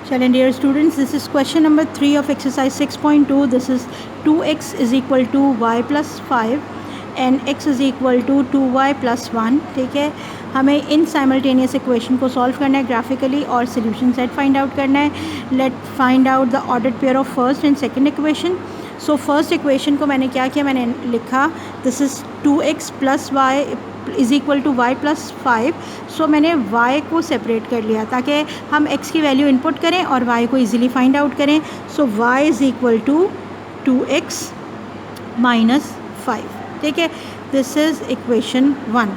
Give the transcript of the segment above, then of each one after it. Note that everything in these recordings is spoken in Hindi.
चलें dear students, this is question number 3 of exercise 6.2. This is 2x is equal to y plus 5 and x is equal to 2y plus 1. ठीक है, हमें इन साइमल्टेनियस इक्वेशन को सॉल्व करना है ग्राफिकली और सोल्यूशन सेट फाइंड आउट करना है. Let find out the ordered pair of first and second equation. So first equation को मैंने क्या किया, मैंने लिखा this is 2x plus Y is equal to Y plus 5. So मैंने y को सेपरेट कर लिया ताकि हम x की वैल्यू इनपुट करें और y को इजीली फाइंड आउट करें. So y is equal to 2x minus 5. ठीक है, दिस इज़ इक्वेशन 1.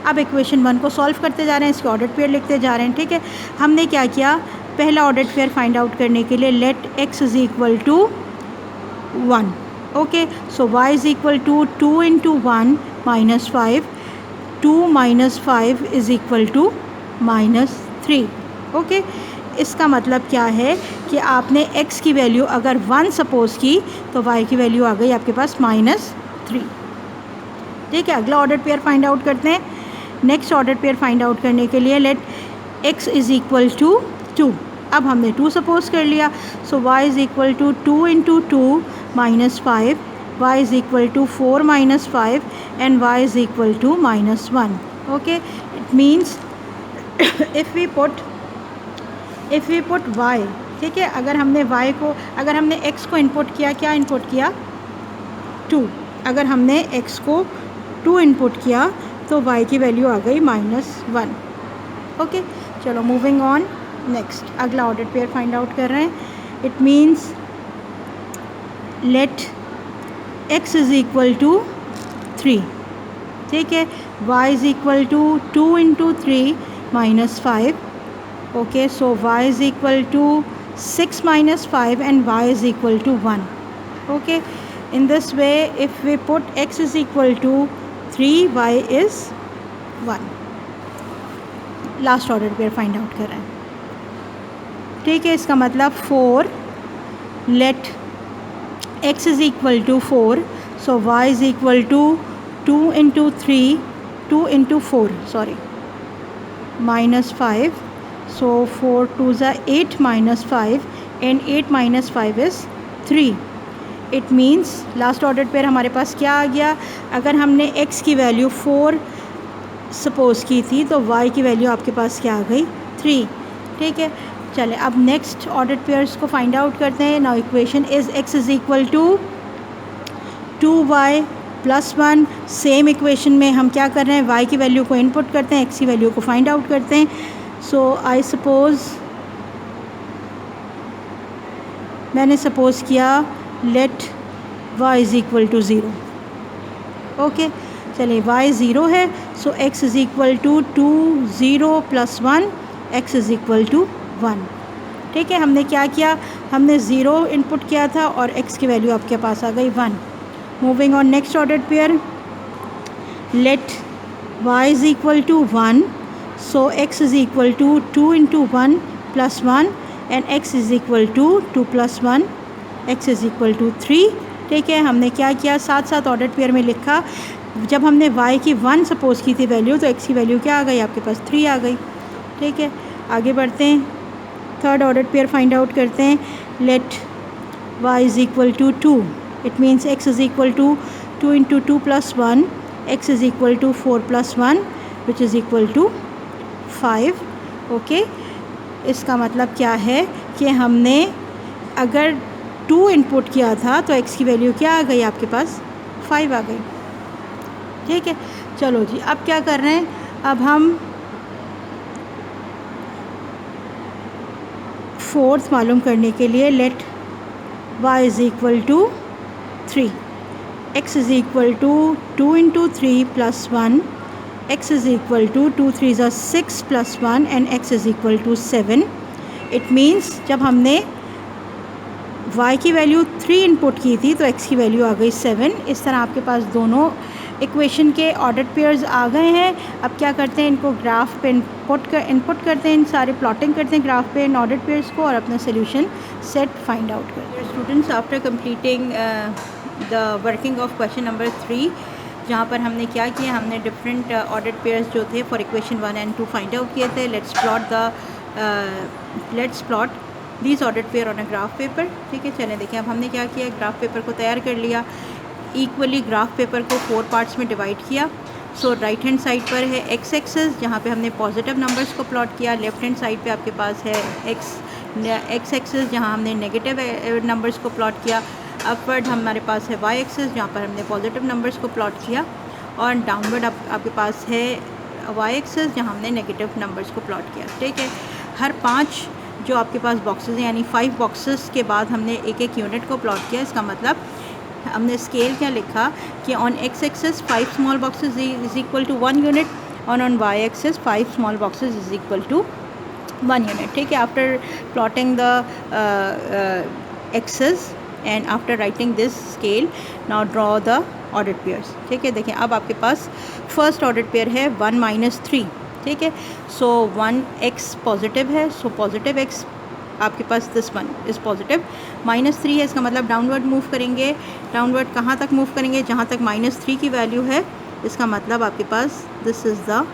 अब इक्वेशन 1 को सॉल्व करते जा रहे हैं, इसके ऑर्डर्ड पेयर लिखते जा रहे हैं. ठीक है, हमने क्या किया, पहला ऑर्डर्ड पेयर फाइंड आउट करने के लिए let x is equal to 1. Okay, so y is equal to 2 into 1 minus 5. 2 minus 5 is equal to minus 3. Okay, इसका मतलब क्या है कि आपने x की वैल्यू अगर 1 सपोज़ की तो y की वैल्यू आ गई आपके पास माइनस 3. ठीक है, अगला ऑर्डर पेयर फाइंड आउट करते हैं. Next order pair find out करने के लिए let x is equal to 2. अब हमने 2 सपोज़ कर लिया. So y is equal to 2 into 2 minus 5. y is equal to 4 minus 5 and y is equal to minus 1. Okay, it means if we put y, ठीक है, अगर हमने y को, अगर हमने x को इनपुट किया, क्या इनपुट किया 2. अगर हमने x को 2 इनपुट किया तो y की वैल्यू आ गई माइनस 1. ओके, चलो मूविंग ऑन. नेक्स्ट अगला ऑर्डर पेयर फाइंड आउट कर रहे हैं. It means let x is equal to 3. ठीक है, y is equal to 2 into 3 minus 5. Okay, so y is equal to 6 minus 5 and y is equal to 1. Okay, in this way if we put x is equal to 3, y is 1. Last order pair find out कर रहे हैं. ठीक है, इसका मतलब 4 late x is equal to 4. So y is equal to 2 into 3, 2 into 4, sorry, minus 5. So 4 2s are 8 minus 5 and 8 minus 5 is 3. It means last ordered pair हमारे पास क्या आ गया, अगर हमने x की वैल्यू 4 सपोज़ की थी तो y की वैल्यू आपके पास क्या आ गई 3. ठीक है, चलें अब नेक्स्ट ऑर्डर पेयर्स को फाइंड आउट करते हैं. Now equation is x is equal to 2y plus 1. Same equation में हम क्या कर रहे हैं, y की वैल्यू को इनपुट करते हैं, x की वैल्यू को फाइंड आउट करते हैं. सो आई सपोज़ मैंने सपोज़ किया let y is equal to 0. Okay, चलिए y 0 है. So x is equal to 2 0 plus 1, x is equal to 1. ठीक है, हमने क्या किया, हमने 0 इनपुट किया था और x की वैल्यू आपके पास आ गई 1. Moving on next order pair let y is equal to 1. So x is equal to 2 into 1 plus 1 and x is equal to 2 plus 1, x is equal to 3. ठीक है, हमने क्या किया, साथ साथ ऑर्डर पेयर में लिखा, जब हमने y की 1 सपोज़ की थी वैल्यू तो x की वैल्यू क्या आ गई आपके पास 3 आ गई. ठीक है, आगे बढ़ते हैं. Third order pair find out करते हैं. Let y is equal to 2. It means x is equal to 2 into 2 plus 1, x is equal to 4 plus 1 which is equal to 5. Okay, इसका मतलब क्या है कि हमने अगर 2 इनपुट किया था तो x की वैल्यू क्या आ गई आपके पास 5 आ गई. ठीक है, चलो जी, अब क्या कर रहे हैं, अब हम फोर्थ मालूम करने के लिए let y is equal to 3. x is equal to 2 into 3 plus 1, x is equal to 2 3s are 6 plus 1 and x is equal to 7. It means जब हमने y की वैल्यू 3 इनपुट की थी तो x की वैल्यू आ गई 7. इस तरह आपके पास दोनों इक्वेशन के ऑर्डर पेयर्स आ गए हैं. अब क्या करते हैं, इनको ग्राफ पे इनपुट करते हैं, इन सारे प्लॉटिंग करते हैं ग्राफ पे इन ऑर्डर पेयर्स को और अपना सोल्यूशन सेट फाइंड आउट करते हैं. Students, after completing the working of question number 3, जहाँ पर हमने क्या किया, हमने डिफरेंट ऑर्डर पेयर्स जो थे for equation 1 and 2 find out किए थे. Let's plot these ordered pair on a graph paper. ठीक है, चलें देखें अब हमने क्या किया, ग्राफ पेपर को तैयार कर लिया, इक्वली ग्राफ पेपर को 4 पार्ट्स में डिवाइड किया। सो राइट हैंड साइड पर है एक्स एक्सेस जहाँ पे हमने पॉजिटिव नंबर्स को प्लॉट किया, लेफ्ट हैंड साइड पे आपके पास है एक्स एक्सेस जहाँ हमने नेगेटिव नंबर्स को प्लॉट किया। अपवर्ड हमारे पास है वाई एक्सेस जहाँ पर हमने पॉजिटिव नंबर्स को प्लॉट किया, और डाउनवर्ड आपके पास है वाई एक्सेस जहाँ हमने नेगेटिव नंबर्स को प्लॉट किया। ठीक है, हर 5 जो आपके पास बॉक्सेस हैं यानी 5 बॉक्सेस के बाद हमने एक एक यूनिट को प्लॉट किया। इसका मतलब हमने स्केल क्या लिखा कि on x axis 5 small boxes is equal to 1 unit, और on y axis 5 small boxes is equal to 1 unit. ठीक है, after plotting the axes and after writing this scale, now draw the ordered pairs. ठीक है, देखें अब आपके पास फर्स्ट ऑर्डर्ड पेयर है 1 - 3। ठीक है, सो 1x पॉजिटिव है, सो पॉजिटिव x आपके पास दिस वन इज़ पॉजिटिव, -3 है, इसका मतलब डाउनवर्ड मूव करेंगे। डाउनवर्ड कहाँ तक मूव करेंगे, जहाँ तक -3 की वैल्यू है। इसका मतलब आपके पास दिस इज़ द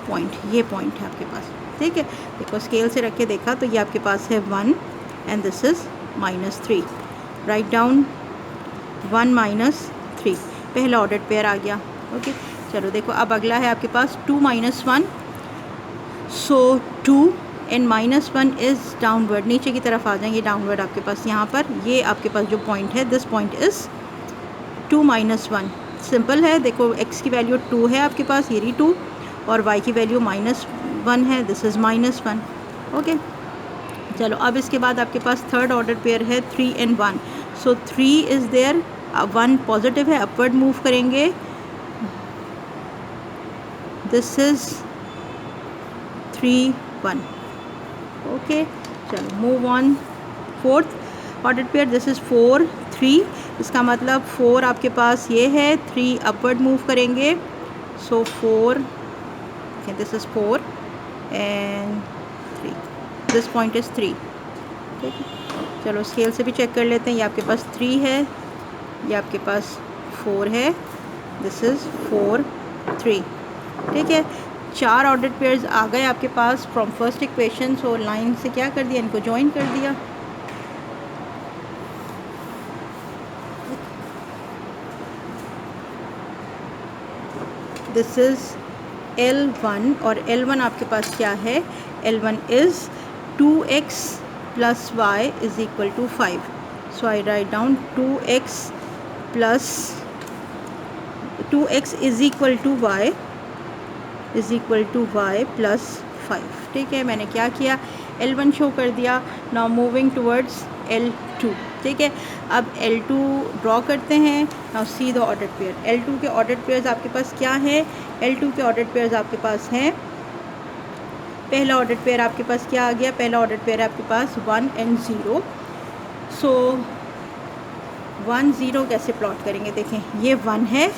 पॉइंट, ये पॉइंट है आपके पास। ठीक है, देखो स्केल से रख के देखा तो ये आपके पास है 1 and this is -3। Write down 1 - 3 पहला ऑर्डर्ड पेयर आ गया। ओके, चलो देखो अब अगला है आपके पास 2 - 1, सो 2 एंड -1 इज़ डाउनवर्ड, नीचे की तरफ आ जाएंगे डाउनवर्ड आपके पास। यहाँ पर ये आपके पास जो पॉइंट है दिस पॉइंट इज़ 2 - 1। सिंपल है, देखो x की वैल्यू 2 है आपके पास, ये रही 2, और y की वैल्यू -1 है, दिस इज़ -1। ओके, चलो अब इसके बाद आपके पास थर्ड ऑर्डर पेयर है 3 and 1, so 3 is there, 1 positive है, अपवर्ड मूव करेंगे, दिस इज़ 3 1। ओके, चलो move on. Fourth order pair this is 4 3, इसका मतलब 4 आपके पास ये है, 3 अपवर्ड मूव करेंगे, सो 4, this is 4 and 3, this point is 3। ठीक है, चलो स्केल से भी चेक कर लेते हैं, ये आपके पास 3 है, ये आपके पास 4 है, दिस इज़ 4 3। ठीक है, 4 ऑर्डर्ड पेयर्स आ गए आपके पास from first equation. So line से क्या कर दिया, इनको ज्वाइन कर दिया। दिस इज़ L1, और L1 आपके पास क्या है, L1 is 2x + y is equal to 5। So I write down 2x is equal to y is equal to y + 5। ठीक है, मैंने क्या किया, L1 शो कर दिया। Now moving towards L2। ठीक है, अब L2 ड्रॉ करते हैं। Now see the ordered pair. L2 के ऑर्डर्ड पेयर्स आपके पास क्या है, L2 के ऑर्डर्ड पेयर्स आपके पास हैं, पहला ऑर्डर्ड पेयर आपके पास क्या आ गया, पहला ऑर्डर्ड पेयर आपके पास 1 and 0। सो 1 0 कैसे प्लॉट करेंगे, देखें ये 1 है,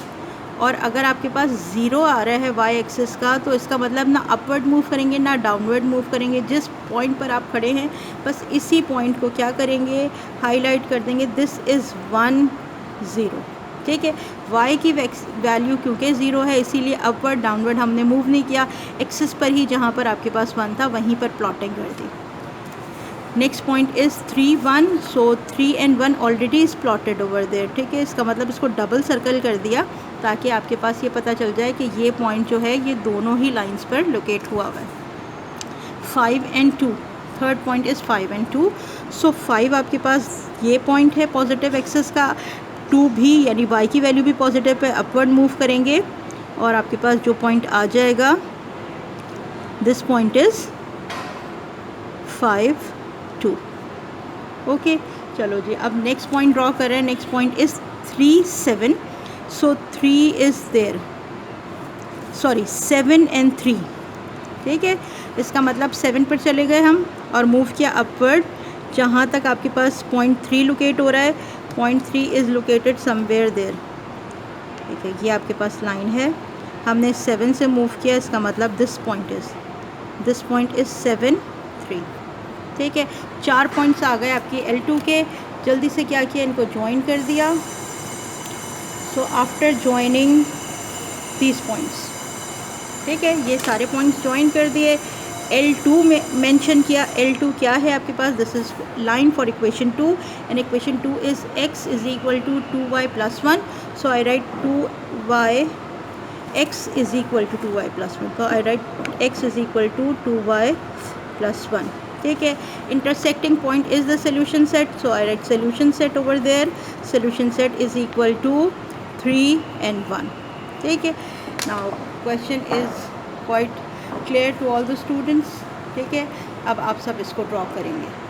और अगर आपके पास 0 आ रहा है वाई एक्सिस का, तो इसका मतलब ना अपवर्ड मूव करेंगे ना डाउनवर्ड मूव करेंगे। जिस पॉइंट पर आप खड़े हैं बस इसी पॉइंट को क्या करेंगे, हाईलाइट कर देंगे, दिस इज़ 1 0। ठीक है, y की वैल्यू क्योंकि 0 है इसीलिए अपवर्ड डाउनवर्ड हमने मूव नहीं किया, एक्सिस पर ही जहाँ पर आपके पास 1 था वहीं पर प्लॉटिंग कर दी। Next point is 3 1, so 3 and 1 already is plotted over there. ठीक है, इसका मतलब इसको डबल सर्कल कर दिया ताकि आपके पास ये पता चल जाए कि ये पॉइंट जो है ये दोनों ही लाइंस पर लोकेट हुआ हुआ है। 5 and 2, third point is 5 and 2। सो 5 आपके पास ये पॉइंट है पॉजिटिव एक्सिस का, 2 भी यानी y की वैल्यू भी पॉजिटिव है, अपवर्ड मूव करेंगे, और आपके पास जो पॉइंट आ जाएगा दिस पॉइंट इज़ 5 2। ओके, चलो जी अब नेक्स्ट पॉइंट ड्रॉ कर रहे हैं। Next point is 3 7, so 3 is there, sorry 7 and 3। ठीक है, इसका मतलब 7 पर चले गए हम और मूव किया अपवर्ड, जहाँ तक आपके पास पॉइंट 3 लोकेट हो रहा है, point 3 is located somewhere there. ठीक है, ये आपके पास लाइन है, हमने 7 से मूव किया, इसका मतलब दिस पॉइंट इज़ 7 3। ठीक है, 4 पॉइंट्स आ गए आपकी L2 के, जल्दी से क्या किया, इनको ज्वाइन कर दिया। So after joining these points, ठीक है, ये सारे पॉइंट्स ज्वाइन कर दिए। L2 में मेंशन किया। L2 क्या है आपके पास? This is line for equation 2 and equation 2 is x is equal to 2y plus 1. So I write 2y x is equal to 2y plus 1. So I write x is equal to 2y plus 1. ठीक है. Intersecting point is the solution set. So I write solution set over there. Solution set is equal to 3 and 1. ठीक है. Now question is quite clear to all the students. ठीक है. अब आप सब इसको ड्रॉ करेंगे.